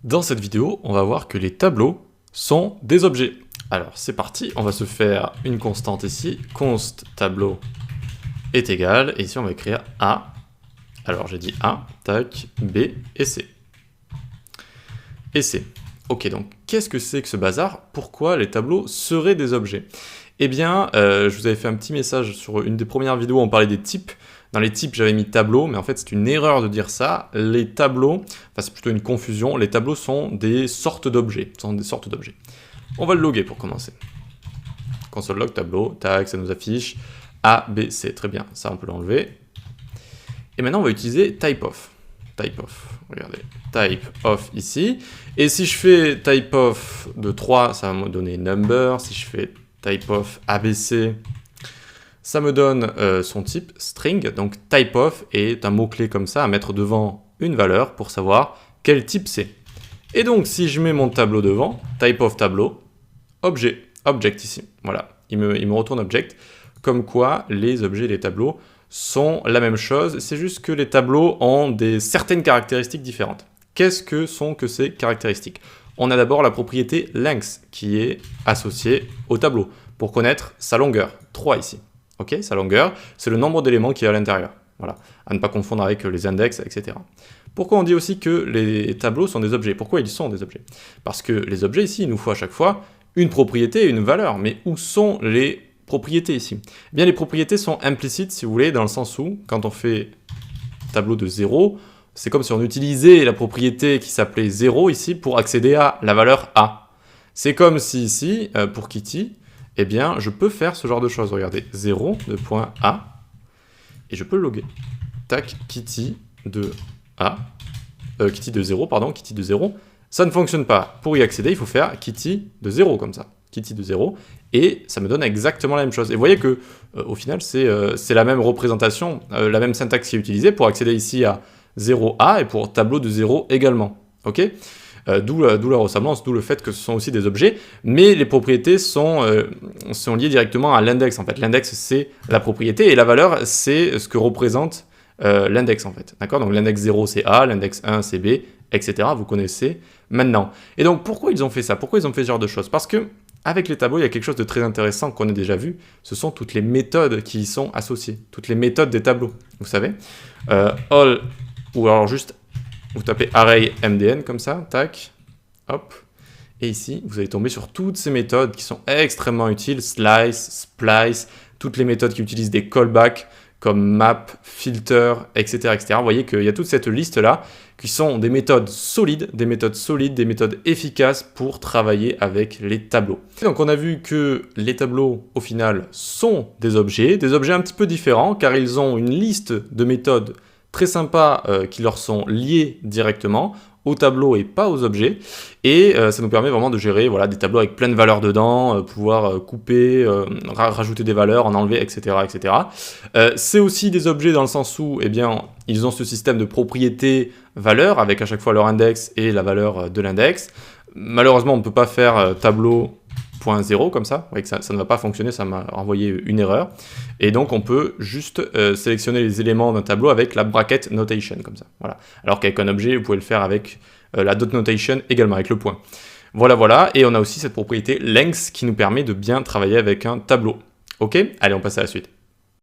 Dans cette vidéo, on va voir que les tableaux sont des objets. Alors c'est parti, on va se faire une constante ici, const tableau est égal, et ici on va écrire A. Alors j'ai dit A, tac, B et C. Et C. Ok, donc qu'est-ce que c'est que ce bazar? Pourquoi les tableaux seraient des objets? Eh bien, je vous avais fait un petit message sur une des premières vidéos où on parlait des types. Dans les types, j'avais mis tableau, mais en fait, c'est une erreur de dire ça. Les tableaux, enfin, c'est plutôt une confusion. Les tableaux sont des sortes d'objets. On va le loguer pour commencer. Console log tableau, tac, ça nous affiche A, B, C. Très bien, ça, on peut l'enlever. Et maintenant, on va utiliser typeof. Typeof, regardez, typeof ici. Et si je fais typeof de 3, ça va me donner number. Si je fais typeof ABC, ça me donne son type string. Donc typeof est un mot-clé comme ça à mettre devant une valeur pour savoir quel type c'est. Et donc si je mets mon tableau devant, typeof tableau, objet, object ici. Voilà, il me retourne object. Comme quoi les objets et les tableaux sont la même chose, c'est juste que les tableaux ont certaines caractéristiques différentes. Qu'est-ce que sont que ces caractéristiques? On a d'abord la propriété length qui est associée au tableau pour connaître sa longueur, 3 ici. Ok, sa longueur, c'est le nombre d'éléments qui est à l'intérieur. Voilà, à ne pas confondre avec les index, etc. Pourquoi on dit aussi que les tableaux sont des objets? Pourquoi ils sont des objets? Parce que les objets ici, il nous faut à chaque fois une propriété et une valeur. Mais où sont les propriétés ici? Eh bien, les propriétés sont implicites, si vous voulez, dans le sens où, quand on fait tableau de 0, c'est comme si on utilisait la propriété qui s'appelait 0 ici pour accéder à la valeur A. C'est comme si ici, pour Kitty, eh bien, je peux faire ce genre de choses. Regardez, 0 de point A, et je peux le loguer. Tac, Kitty de A, Kitty de 0, pardon, Kitty de 0. Ça ne fonctionne pas. Pour y accéder, il faut faire Kitty de 0, comme ça. Kitty de 0, et ça me donne exactement la même chose. Et vous voyez que, au final, c'est la même représentation, la même syntaxe qui est utilisée pour accéder ici à 0A et pour tableau de 0 également. Ok, d'où la ressemblance, d'où le fait que ce sont aussi des objets, mais les propriétés sont liées directement à l'index. En fait, l'index, c'est la propriété, et la valeur, c'est ce que représente l'index, en fait. D'accord? Donc l'index 0, c'est A, l'index 1, c'est B, etc. Vous connaissez maintenant. Et donc, pourquoi ils ont fait ça? Pourquoi ils ont fait ce genre de choses? Parce que avec les tableaux, il y a quelque chose de très intéressant qu'on a déjà vu. Ce sont toutes les méthodes qui y sont associées. Toutes les méthodes des tableaux. Vous savez, all, ou alors juste, vous tapez array mdn comme ça, tac, hop. Et ici, vous allez tomber sur toutes ces méthodes qui sont extrêmement utiles. Slice, splice, toutes les méthodes qui utilisent des callbacks comme map, filter, etc., etc. Vous voyez qu'il y a toute cette liste-là qui sont des méthodes solides, des méthodes efficaces pour travailler avec les tableaux. Donc on a vu que les tableaux, au final, sont des objets un petit peu différents, car ils ont une liste de méthodes très sympas qui leur sont liées directement aux tableaux et pas aux objets, et ça nous permet vraiment de gérer des tableaux avec plein de valeurs dedans, pouvoir couper, rajouter des valeurs, en enlever, etc. etc. C'est aussi des objets dans le sens où ils ont ce système de propriété valeur avec à chaque fois leur index et la valeur de l'index. Malheureusement, on ne peut pas faire tableau.0 comme ça, vous voyez que ça ne va pas fonctionner, ça m'a renvoyé une erreur. Et donc on peut juste sélectionner les éléments d'un tableau avec la bracket notation comme ça. Voilà. Alors qu'avec un objet, vous pouvez le faire avec la dot notation également, avec le point. Voilà. Et on a aussi cette propriété length qui nous permet de bien travailler avec un tableau. Ok, allez, on passe à la suite.